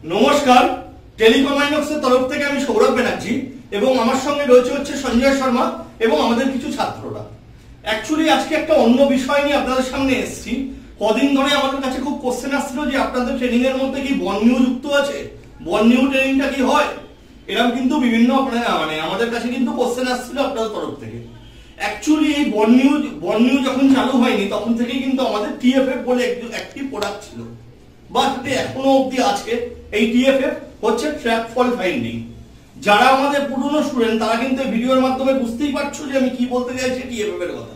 নমস্কার, টেলিকম আইনক্সের তরফ থেকে আমি সৌরভ ব্যানার্জি এবং আমার সঙ্গে রয়েছে সঞ্জয় শর্মা এবং আমাদের কিছু ছাত্ররা। অ্যাকচুয়ালি আজকে একটা অন্য বিষয় নিয়ে আপনাদের সামনে এসেছি। কদিন ধরে আমাদের কাছে খুব কোশ্চেন আসছিল যে আপনাদের ট্রেনিং এর মধ্যে কি বর্নিউ যুক্ত আছে, বর্নিউ ট্রেনিংটা কি হয়, এরকম কিন্তু বিভিন্ন আমাদের কাছে কিন্তু কোশ্চেন আসছিল আপনাদের তরফ থেকে। অ্যাকচুয়ালি এই বর্নিউ যখন চালু হয়নি তখন থেকেই কিন্তু আমাদের টিএফএফ বলে একটি প্রোডাক্ট ছিল, বা সেটা এখনো অব্দি আছে। এই টিএফএফ হচ্ছে ট্র্যাক ফল্ট ফাইন্ডিং। যারা আমাদের পুরনো স্টুডেন্ট তারা কিন্তু এই ভিডিওর মাধ্যমে বুঝতেই পারছো যে আমি কি বলতে চাইছি টিএফএফ এর কথা।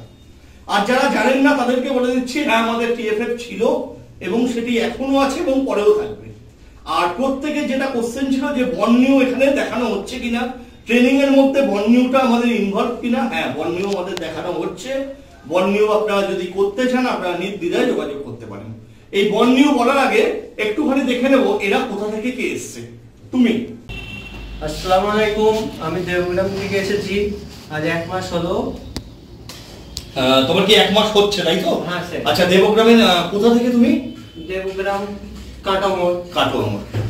আর যারা জানেন না তাদেরকে বলে দিচ্ছি, হ্যাঁ আমাদের টিএফএফ ছিল এবং সেটি এখনো আছে এবং পরেও থাকবে। আর প্রত্যেকে যেটা কোশ্চেন ছিল যে বর্নিউ এখানে দেখানো হচ্ছে কিনা, ট্রেনিং এর মধ্যে বর্নিউটা আমাদের ইনভলভ কিনা। হ্যাঁ, বর্নিউ আমাদের দেখানো হচ্ছে। বর্নিউ আপনারা যদি করতে চান আপনারা নির্দ্বিধায় যোগাযোগ করতে পারেন। এই বর্নিউ বলার আগে একটুখানি দেখে নেব এরা কোথা থেকে কে এসছে। তুমি? আসসালামু আলাইকুম, আমি দেবগ্রাম থেকে এসেছি। আজ 1 মাস হলো। তোমার কি 1 মাস হচ্ছে, তাই তো? হ্যাঁ স্যার। আচ্ছা, দেবগ্রামের কোথা থেকে তুমি? দেবগ্রাম কাটামোড়।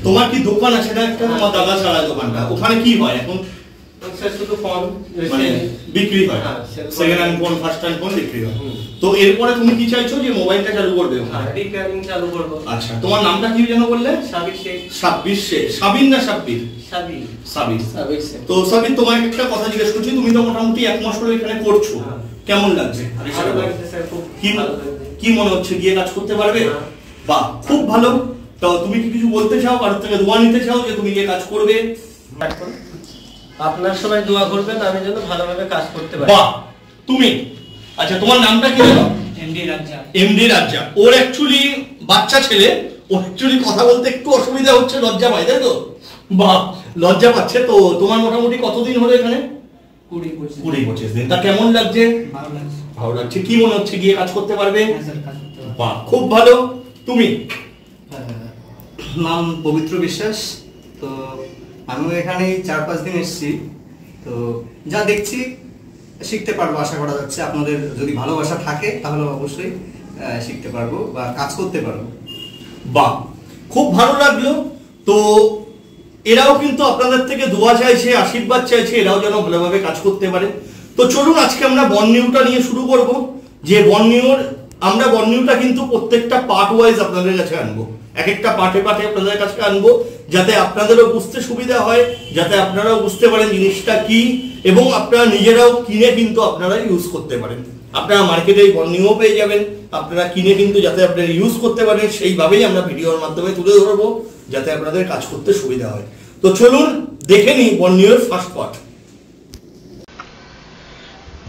তোমার কি দোকান আছে না একটা? তোমার দাদা চালায় দোকানটা, ওখানে কি হয় এখন? শুধু ফোন বিক্রি হয়, second hand phone, first hand phone বিক্রি হয়। তো এরপরে তুমি কি চাইছো যে মোবাইলটা চালু করবে? হ্যাঁ, রিপেয়ারিং চালু করব। আচ্ছা, তোমার নামটা কি যেন বললে? সাবির শেখ। সাব্বির শেখ। সাবির না সাব্বির? সাবির। তো সাবির, তোমার একটা কথা জিজ্ঞেস করছি, তুমি তো মোটামুটি 1 মাস হলো এখানে করছো, কেমন লাগছে? ভালো লাগছে স্যার, খুব ভালো লাগছে। কি মনে হচ্ছে, গিয়ে কাজ করতে পারবে? বাহ, খুব ভালো। তো তুমি কি কিছু বলতে চাও, কারোর থেকে দোয়া নিতে চাও যে তুমি গিয়ে কাজ করবে? আপনারা সবাই দোয়া করবেন আমি যেন ভালোভাবে কাজ করতে পারি। বাহ, তুমি? আচ্ছা, তোমার নামটা কি হলো? এমডি রাজ্জা। ওর অ্যাকচুয়ালি বাচ্চা ছেলে, ওর অ্যাকচুয়ালি কথা বলতে একটু অসুবিধা হচ্ছে, লজ্জা পায়, তাই তো? বাহ, লজ্জা পাচ্ছে। তো তোমার মোটামুটি কতদিন হলো এখানে? 20-25 দিন। তা কেমন লাগছে? ভালো লাগছে। কি মনে হচ্ছে, গিয়ে কাজ করতে পারবে? বাহ, খুব ভালো। তুমি? নাম পবিত্র বিশ্বাস। তো আমি এখানে 4-5 দিন এসেছি। তো যা দেখছি শিখতে পারবো আশা করা যাচ্ছে। আপনাদের যদি ভালোবাসা থাকে তাহলে অবশ্যই শিখতে পারবো বা কাজ করতে পারবো। বাহ, খুব ভালো লাগলো। তো এরাও কিন্তু আপনাদের থেকে দোয়া চাইছে, আশীর্বাদ চাইছে, এরাও যেন ভালোভাবে কাজ করতে পারে। তো চলুন আজকে আমরা বর্নিউটা নিয়ে শুরু করব। যে আমরা বর্নিউটা কিন্তু প্রত্যেকটা পার্ট ওয়াইজ আপনাদের কাছে আনবো, এক একটা পার্টে আপনাদের কাছে আনবো, যাতে আপনাদেরও বুঝতে সুবিধা হয়, যাতে আপনারাও বুঝতে পারেন জিনিসটা কি, এবং আপনারা নিজেরাও কিনে কিন্তু আপনারা ইউজ করতে পারেন। আপনারা মার্কেটে এই বর্নিউ পেয়ে যাবেন, আপনারা কিনে কিন্তু যাতে আপনারা ইউজ করতে পারেন সেইভাবেই আমরা ভিডিওর মাধ্যমে তুলে ধরবো, যাতে আপনাদের কাজ করতে সুবিধা হয়। তো চলুন দেখে নিই বর্নিউর ফার্স্ট পার্ট।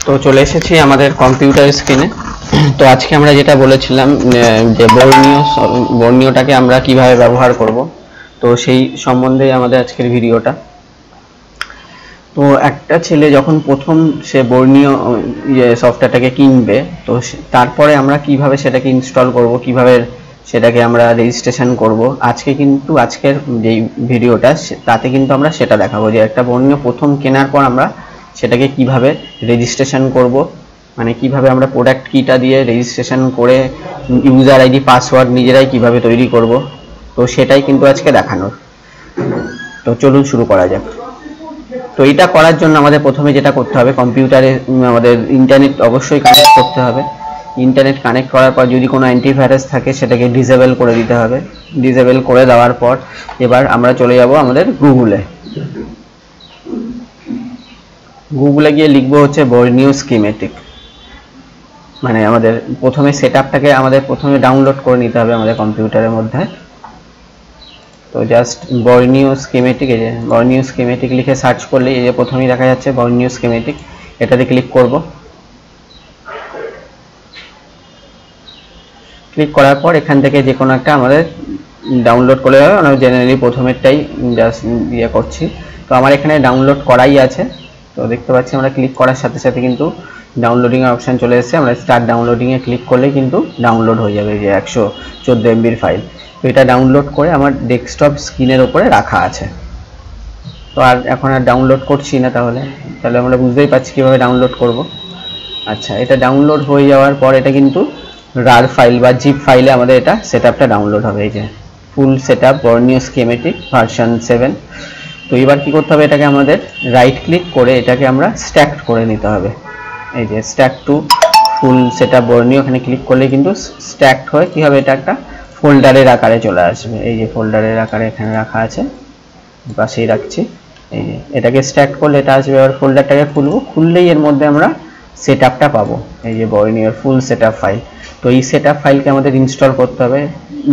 তো চলে এসেছি আমাদের কম্পিউটার স্ক্রিনে। তো আজকে আমরা যেটা বলেছিলাম যে বর্নিউটাকে আমরা কিভাবে ব্যবহার করব, তো সেই সম্বন্ধে আমাদের আজকের ভিডিওটা। তো একটা ছেলে যখন প্রথম সে বর্নিউ সফটওয়্যারটাকে কিনবে, তো তারপরে আমরা কিভাবে সেটাকে ইনস্টল করব, কিভাবে সেটাকে আমরা রেজিস্ট্রেশন করব, আজকের যেই ভিডিওটা তাতে কিন্তু আমরা সেটা দেখাবো যে একটা বর্নিউ প্রথম কেনার পর আমরা সেটাকে কিভাবে রেজিস্ট্রেশন করব, মানে কিভাবে আমরা প্রোডাক্ট কিটা দিয়ে রেজিস্ট্রেশন করে ইউজার আইডি পাসওয়ার্ড নিজেরাই কিভাবে তৈরি করব, তো সেটাই কিন্তু আজকে দেখানোর। তো চলুন শুরু করা যাক। তো এটা করার জন্য আমাদের প্রথমে যেটা করতে হবে, কম্পিউটারে আমাদের ইন্টারনেট অবশ্যই কানেক্ট করতে হবে। ইন্টারনেট কানেক্ট করার পর যদি কোনো অ্যান্টিভাইরাস থাকে সেটাকে ডিসেবল করে দিতে হবে। ডিসেবল করে দেওয়ার পর এবার আমরা চলে যাব আমাদের গুগলে গিয়ে লিখবো হচ্ছে বর্নিউ স্কিমেটিক। মানে আমাদের প্রথমে সেটআপটাকে আমাদের প্রথমে ডাউনলোড করে নিতে হবে আমাদের কম্পিউটারের মধ্যে। তো জাস্ট বর্নিউ স্কিমেটিক, এই যে বর্নিউ স্কিমেটিক লিখে সার্চ করলে এই যে প্রথমেই দেখা যাচ্ছে বর্নিউ স্কিমেটিক, এটাতে ক্লিক করব। ক্লিক করার পর এখান থেকে যে কোনো একটা আমাদের ডাউনলোড করলে হবে। আমরা জেনারেলি প্রথমেরটাই জাস্ট ইয়ে করছি। তো আমার এখানে ডাউনলোড করাই আছে। তো দেখতে পাচ্ছি আমরা ক্লিক করার সাথে সাথে কিন্তু ডাউনলোডিং এর অপশন চলে এসেছে। আমরা স্টার্ট ডাউনলোডিং এ ক্লিক করলে কিন্তু ডাউনলোড হয়ে যাবে যে 114 MB ফাইল। তো এটা ডাউনলোড করে আমার ডেস্কটপ স্ক্রিনের উপরে রাখা আছে। তো আর এখন আর ডাউনলোড করছি না, তাহলে আমরা বুঝতেই পারছি কিভাবে ডাউনলোড করব। আচ্ছা, এটা ডাউনলোড হয়ে যাওয়ার পর এটা কিন্তু রার ফাইল বা জিপ ফাইলে আমাদের এটা সেটআপটা ডাউনলোড হবে। এই যে ফুল সেটআপ বর্নিও স্কিমেটিক ভার্সন 7। তো এবার কি করতে হবে, এটাকে আমাদের রাইট ক্লিক করে এটাকে আমরা স্ট্যাক করে নিতে হবে। এই যে স্ট্যাক টু ফুল সেটআপ বর্নিও, এখানে ক্লিক করলে কিন্তু স্ট্যাক হয়ে কি হবে, এটা একটা ফোল্ডারের আকারে চলে আসবে। এই যে ফোল্ডারের আকারে এখানে রাখা আছে, পাশেই রাখছি। এই যে এটাকে স্ট্যাক করলে এটা আসবে। এবার ফোল্ডারটাকে খুলবো, খুললেই এর মধ্যে আমরা সেটআপটা পাবো, এই যে বর্নিওর ফুল সেটআপ ফাইল। তো এই সেটআপ ফাইলকে আমাদের ইনস্টল করতে হবে।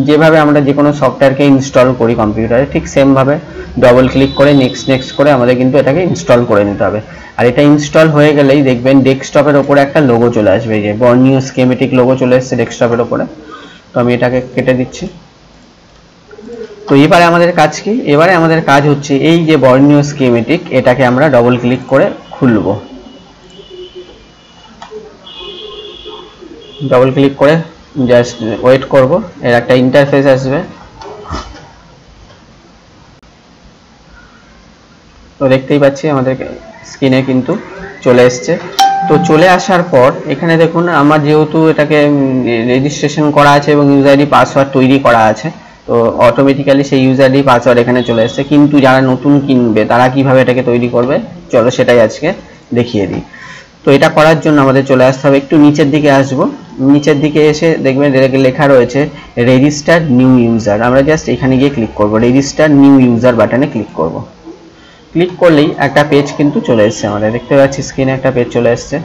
যেভাবে আমরা যে কোনো সফটওয়্যারকে ইনস্টল করি কম্পিউটারে, ঠিক সেমভাবে ডবল ক্লিক করে নেক্সট করে আমাদের কিন্তু এটাকে ইনস্টল করে নিতে হবে। আর এটা ইনস্টল হয়ে গেলেই দেখবেন ডেস্কটপের ওপরে একটা লোগো চলে আসবে, এই যে বর্নিও স্কিমেটিক লোগো চলে এসেছে ডেস্কটপের ওপরে। তো আমি এটাকে কেটে দিচ্ছি। তো এবারে আমাদের কাজ কি, এবারে আমাদের কাজ হচ্ছে এই যে বর্নিও স্কিমেটিক, এটাকে আমরা ডবল ক্লিক করে খুলবো। ডবল ক্লিক করে জাস্ট ওয়েট করব, এর একটা ইন্টারফেস আসবে। তো দেখতেই পাচ্ছি আমাদের স্ক্রিনে কিন্তু চলে এসছে। তো চলে আসার পর এখানে দেখুন আমার যেহেতু এটাকে রেজিস্ট্রেশন করা আছে এবং ইউজার আইডি পাসওয়ার্ড তৈরি করা আছে, তো অটোমেটিক্যালি সেই ইউজার আইডি পাসওয়ার্ড এখানে চলে এসছে। কিন্তু যারা নতুন কিনবে তারা কিভাবে এটাকে তৈরি করবে, চলো সেটাই আজকে দেখিয়ে দিই। তো এটা করার জন্য আমাদের চলে আসতে হবে, একটু নিচের দিকে আসবো। নিচের দিকে এসে দেখবেন লেখা রয়েছে রেজিস্টার নিউ ইউজার। আমরা জাস্ট এখানে গিয়ে ক্লিক করব, রেজিস্টার নিউ ইউজার বাটনে ক্লিক করব। ক্লিক করলেই একটা পেজ কিন্তু চলে এসছে আমাদের, দেখতে পাচ্ছি স্ক্রিনে একটা পেজ চলে এসছে।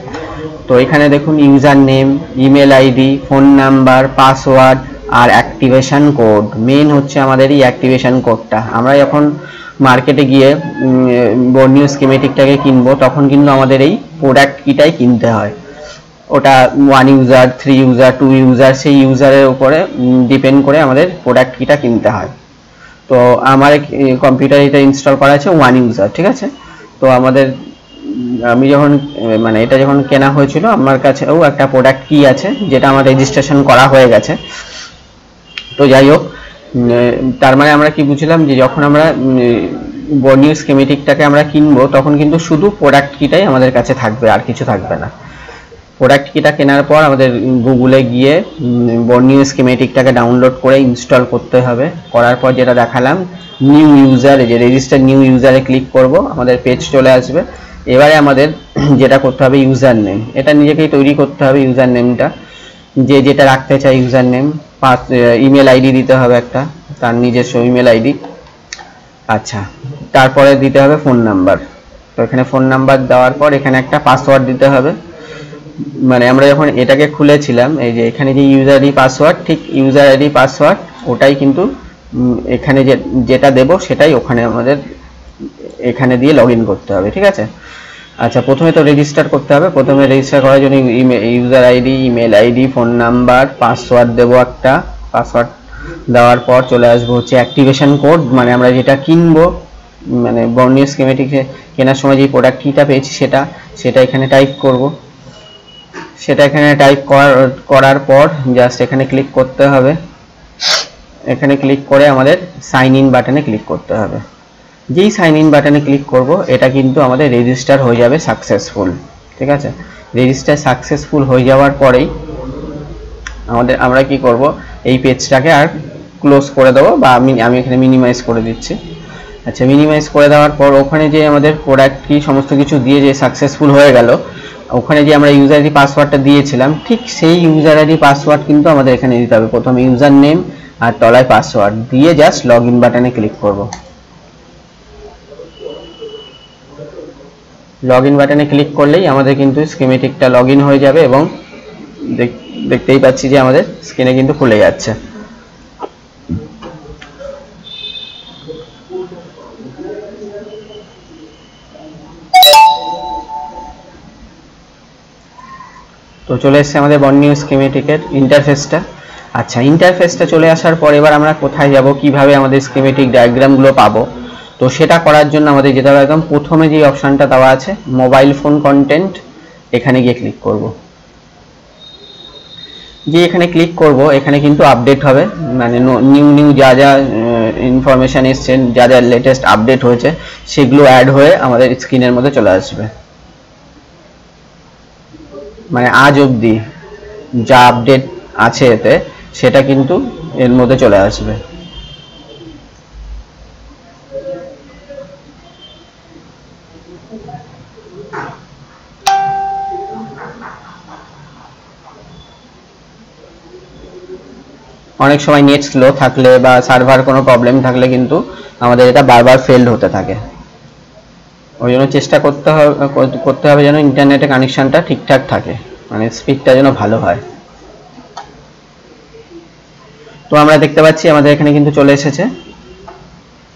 তো এখানে দেখুন user name, email ID, phone number, password আর অ্যাক্টিভেশন কোড। মেন হচ্ছে আমাদের এই অ্যাক্টিভেশন কোডটা। আমরা যখন মার্কেটে গিয়ে বর্নিও স্কিমেটিকটাকে কিনবো তখন কিন্তু আমাদের এই প্রোডাক্ট কিটাই কিনতে হয়। ওটা 1 ইউজার, 3 ইউজার, 2 ইউজার, সেই ইউজারের উপরে ডিপেন্ড করে আমাদের প্রোডাক্ট কিটা কিনতে হয়। তো আমার কম্পিউটারে এটা ইনস্টল করা আছে 1 ইউজার, ঠিক আছে। তো আমি যখন এটা যখন কেনা হয়েছিল আমার কাছেও একটা প্রোডাক্ট কি আছে যেটা আমার রেজিস্ট্রেশন করা হয়ে গেছে। তো যাই হোক, তার মানে আমরা কি বুঝলাম যে যখন আমরা বর্নিও স্কিমেটিকটাকে আমরা কিনবো তখন কিন্তু শুধু প্রোডাক্ট কিটাই আমাদের কাছে থাকবে, আর কিছু থাকবে না। প্রোডাক্ট কিটা কেনার পর আমাদের গুগলে গিয়ে বর্নিও স্কিমেটিকটাকে ডাউনলোড করে ইনস্টল করতে হবে। করার পর যেটা দেখালাম নিউ ইউজারে, যে রেজিস্টার নিউ ইউজারে ক্লিক করব, আমাদের পেজ চলে আসবে। এবারে আমাদের যেটা করতে হবে ইউজার নেম, এটা নিজেকেই তৈরি করতে হবে। ইউজার নেমটা যেটা রাখতে চাই ইউজার নেম, ইমেল আইডি দিতে হবে একটা, তার নিজস্ব ইমেল আইডি। আচ্ছা, তারপরে দিতে হবে ফোন নাম্বার। তো এখানে ফোন নাম্বার দেওয়ার পর এখানে একটা পাসওয়ার্ড দিতে হবে। আমরা যখন এটাকে খুলেছিলাম, এই যে এখানে যে ইউজার আইডি পাসওয়ার্ড, ঠিক ইউজার আইডি পাসওয়ার্ড ওটাই কিন্তু এখানে যেটা দেব সেটাই ওখানে আমাদের এখানে দিয়ে লগ ইন করতে হবে, ঠিক আছে। আচ্ছা, প্রথমে তো রেজিস্টার করতে হবে। প্রথমে রেজিস্টার করার জন্য user ID, email ID, phone number, password দেবো একটা। পাসওয়ার্ড দেওয়ার পর চলে আসবো হচ্ছে অ্যাক্টিভেশন কোড, আমরা যেটা কিনবো, বর্নিও স্কিমেটিক কেনার সময় যে প্রোডাক্ট কিটা পেয়েছি সেটা এখানে টাইপ করব। সেটা এখানে টাইপ করার পর জাস্ট এখানে ক্লিক করতে হবে। এখানে ক্লিক করে আমাদের সাইন ইন বাটনে ক্লিক করতে হবে। যেই সাইন ইন বাটনে ক্লিক করব এটা কিন্তু আমাদের রেজিস্টার হয়ে যাবে সাকসেসফুল, ঠিক আছে। রেজিস্টার সাকসেসফুল হয়ে যাওয়ার পরেই আমরা কি করব, এই পেজটাকে আর ক্লোজ করে দেবো, বা আমি এখানে মিনিমাইজ করে দিচ্ছি। আচ্ছা, মিনিমাইজ করে দেওয়ার পর ওখানে যে আমাদের প্রোডাক্ট কি সমস্ত কিছু দিয়ে যে সাকসেসফুল হয়ে গেল, ওখানে যে আমরা ইউজার আইডি পাসওয়ার্ডটা দিয়েছিলাম, ঠিক সেই ইউজার আইডি পাসওয়ার্ড কিন্তু আমাদের এখানে দিতে হবে। প্রথমে ইউজার নেম আর তলায় পাসওয়ার্ড দিয়ে জাস্ট লগ ইন বাটনে ক্লিক করব। লগ ইন বাটনে ক্লিক করলেই আমাদের কিন্তু স্কিমেটিকটা লগ ইন হয়ে যাবে এবং দেখতেই পাচ্ছি যে আমাদের স্ক্রিনে কিন্তু খুলে যাচ্ছে। তো চলে এসেছে আমাদের বর্নিও স্কিমেটিকের ইন্টারফেসটা। আচ্ছা, ইন্টারফেসটা চলে আসার পর এবার আমরা কোথায় যাব, কিভাবে আমাদের স্কিমেটিক ডায়াগ্রামগুলো পাবো, তো সেটা করার জন্য আমাদের যেতে হবে একদম প্রথমে যে অপশনটা দেওয়া আছে মোবাইল ফোন কন্টেন্ট, এখানে গিয়ে ক্লিক করব। যে এখানে ক্লিক করব এখানে কিন্তু আপডেট হবে, নিউ যা যা ইনফরমেশন এসছে, যা যা লেটেস্ট আপডেট হয়েছে সেগুলো অ্যাড হয়ে আমাদের স্ক্রিনের মধ্যে চলে আসবে। আজ অবধি যা আপডেট আছে এতে সেটা কিন্তু এর মধ্যে চলে আসবে। অনেক সময় নেট স্লো থাকলে বা সার্ভার কোনো প্রবলেম থাকলে কিন্তু আমাদের এটা বারবার ফেলড হতে থাকে। ওই জন্য চেষ্টা করতে হবে যেন ইন্টারনেটে কানেকশনটা ঠিকঠাক থাকে, মানে স্পিডটা যেন ভালো হয়। তো আমরা দেখতে পাচ্ছি আমাদের এখানে কিন্তু চলে এসেছে।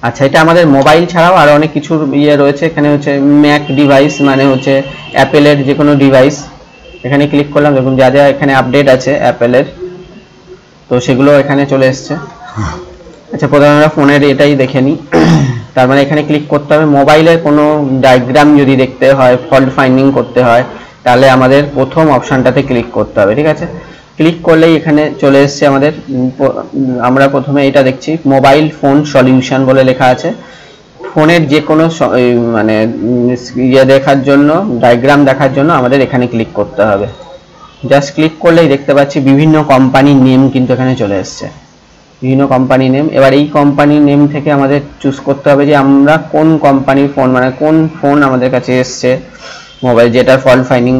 আচ্ছা, এটা আমাদের মোবাইল ছাড়াও আরো অনেক কিছুর ইয়ে রয়েছে। এখানে হচ্ছে ম্যাক ডিভাইস, মানে হচ্ছে অ্যাপেলের যে কোনো ডিভাইস। এখানে ক্লিক করলাম, দেখুন যা যা এখানে আপডেট আছে অ্যাপেলের, তো সেগুলো এখানে চলে এসছে। আচ্ছা, প্রথমে আমরা ফোনের এটাই দেখে নিই। তার মানে এখানে ক্লিক করতে হবে। মোবাইলের কোনো ডায়াগ্রাম যদি দেখতে হয়, ফল্ট ফাইন্ডিং করতে হয়, তাহলে আমাদের প্রথম অপশানটাতে ক্লিক করতে হবে। ঠিক আছে, ক্লিক করলেই এখানে চলে এসছে আমাদের। আমরা প্রথমে এটা দেখছি মোবাইল ফোন সলিউশন বলে লেখা আছে। ফোনের যে কোনো মানে ইয়ে দেখার জন্য, ডায়াগ্রাম দেখার জন্য আমাদের এখানে ক্লিক করতে হবে। জাস্ট ক্লিক করলেই দেখতে পাচ্ছি বিভিন্ন কোম্পানির নেম কিন্তু এখানে চলে এসছে, বিভিন্ন কোম্পানি নেম। এবার এই কোম্পানি নেম থেকে আমাদের চুজ করতে হবে যে আমরা কোন কোম্পানির ফোন, মানে কোন ফোন আমাদের কাছে এসছে মোবাইল, যেটার ফল্ট ফাইন্ডিং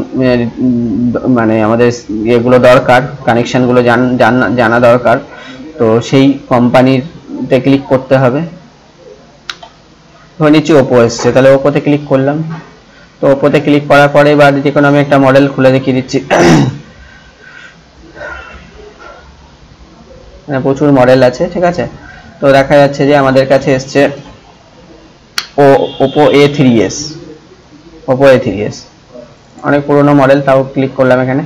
মানে আমাদের এগুলো দরকার, কানেকশানগুলো জানা দরকার। তো সেই কোম্পানিতে ক্লিক করতে হবে। ধরে নিচ্ছি ওপো এসছে, তাহলে ওপোতে ক্লিক করলাম। তো ওপোতে ক্লিক করার পরে এবার যে কোনো আমি একটা মডেল খুলে দেখিয়ে দিচ্ছি। প্রচুর মডেল আছে, ঠিক আছে। তো দেখা যাচ্ছে যে আমাদের কাছে এসছে ওপো A3s, ওপো A3s অনেক পুরোনো মডেল, তাও ক্লিক করলাম এখানে।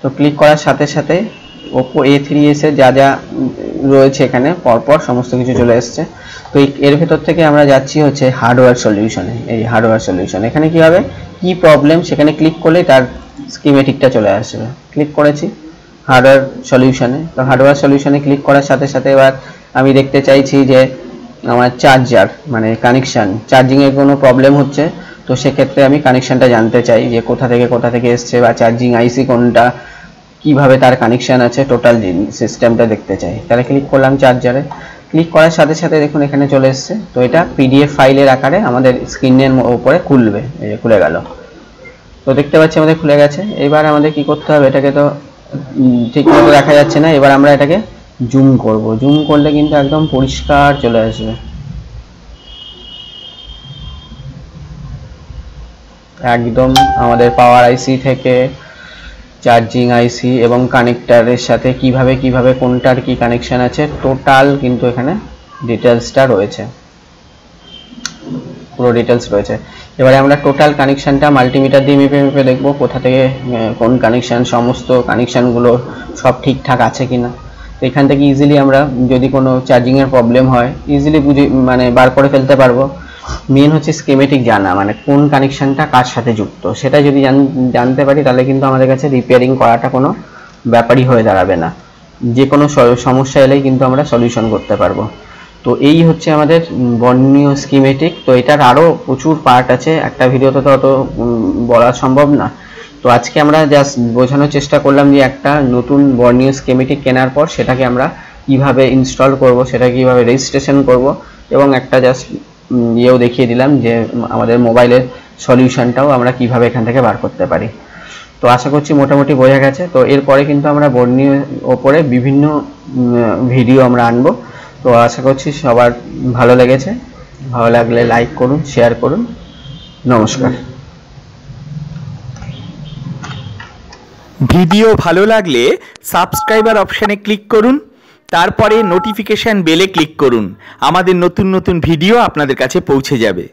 তো ক্লিক করার সাথে সাথে ওপো A3s এর যা যা রয়েছে এখানে পরপর সমস্ত কিছু চলে এসছে। তো এর ভেতর থেকে আমরা যাচ্ছি হচ্ছে হার্ডওয়্যার সলিউশনে। এই হার্ডওয়্যার সলিউশন এখানে কি হবে, কি প্রবলেম, সেখানে ক্লিক করলেই তার স্কিমেটিকটা চলে আসবে। ক্লিক করেছি হার্ডওয়্যার সলিউশনে। তো হার্ডওয়্যার সলিউশনে ক্লিক করার সাথে সাথে এবার আমি দেখতে চাইছি যে আমার চার্জার, মানে কানেকশান, চার্জিংয়ের কোনো প্রবলেম হচ্ছে। তো সেক্ষেত্রে আমি কানেকশানটা জানতে চাই যে কোথা থেকে এসছে, বা চার্জিং আইসি কোনটা, কিভাবে তার কানেকশান আছে, টোটাল সিস্টেমটা দেখতে চাই। তাহলে ক্লিক করলাম চার্জারে। ক্লিক করার সাথে সাথে দেখুন এখানে চলে এসছে। তো এটা পিডিএফ ফাইলের আকারে আমাদের স্ক্রিনের উপরে খুলবে। এই যে খুলে গেল, তো দেখতে পাচ্ছি আমাদের খুলে গেছে। এবার আমাদের কি করতে হবে, এটাকে তো ঠিক মতো দেখা যাচ্ছে না, এবার আমরা এটাকে জুম করব। জুম করলে কিন্তু একদম পরিষ্কার চলে আসবে, একদম আমাদের পাওয়ার আইসি থেকে চার্জিং আইসি এবং কানেক্টরের সাথে কিভাবে কোনটার কি কানেকশন আছে, টোটাল কিন্তু এখানে ডিটেলসটা রয়েছে, পুরো ডিটেলস রয়েছে। এবারে আমরা টোটাল কানেকশনটা মাল্টিমিটার দিয়ে মেপে দেখব কোথা থেকে কোন কানেকশন, সমস্ত কানেকশনগুলো সব ঠিকঠাক আছে কিনা। তো এখান থেকে ইজিলি আমরা যদি কোনো চার্জিংয়ের প্রবলেম হয় ইজিলি মানে বার করে ফেলতে পারবো। মেন হচ্ছে স্কিমেটিক জানা, মানে কোন কানেকশনটা কার সাথে যুক্ত, সেটা যদি জানতে পারি তাহলে কিন্তু আমাদের কাছে রিপেয়ারিং করাটা কোনো ব্যাপারই হয়ে দাঁড়াবে না। যে কোনো সমস্যা এলেই কিন্তু আমরা সলিউশন করতে পারবো। তো এই হচ্ছে আমাদের বর্ণনীয় স্কিমেটিক। তো এটার আরও প্রচুর পার্ট আছে, একটা ভিডিওতে তো অত বলা সম্ভব না। তো আজকে আমরা জাস্ট বোঝানোর চেষ্টা করলাম যে একটা নতুন বর্ণনীয় স্কিমেটিক কেনার পর সেটাকে আমরা কিভাবে ইনস্টল করব, সেটা কিভাবে রেজিস্ট্রেশন করব, এবং একটা জাস্ট ইয়েও দেখিয়ে দিলাম যে আমাদের মোবাইলের সলিউশনটাও আমরা কিভাবে এখান থেকে বার করতে পারি। তো আশা করছি মোটামুটি বোঝা গেছে। তো এরপরে কিন্তু আমরা বর্ণনীয় ওপরে বিভিন্ন ভিডিও আমরা আনবো। তো আশা করছি সবার ভালো লেগেছে। ভালো লাগলে লাইক করুন, শেয়ার করুন। নমস্কার। ভিডিও ভালো লাগলে সাবস্ক্রাইবার অপশানে ক্লিক করুন, তারপরে নোটিফিকেশন বেলে ক্লিক করুন। আমাদের নতুন নতুন ভিডিও আপনাদের কাছে পৌঁছে যাবে।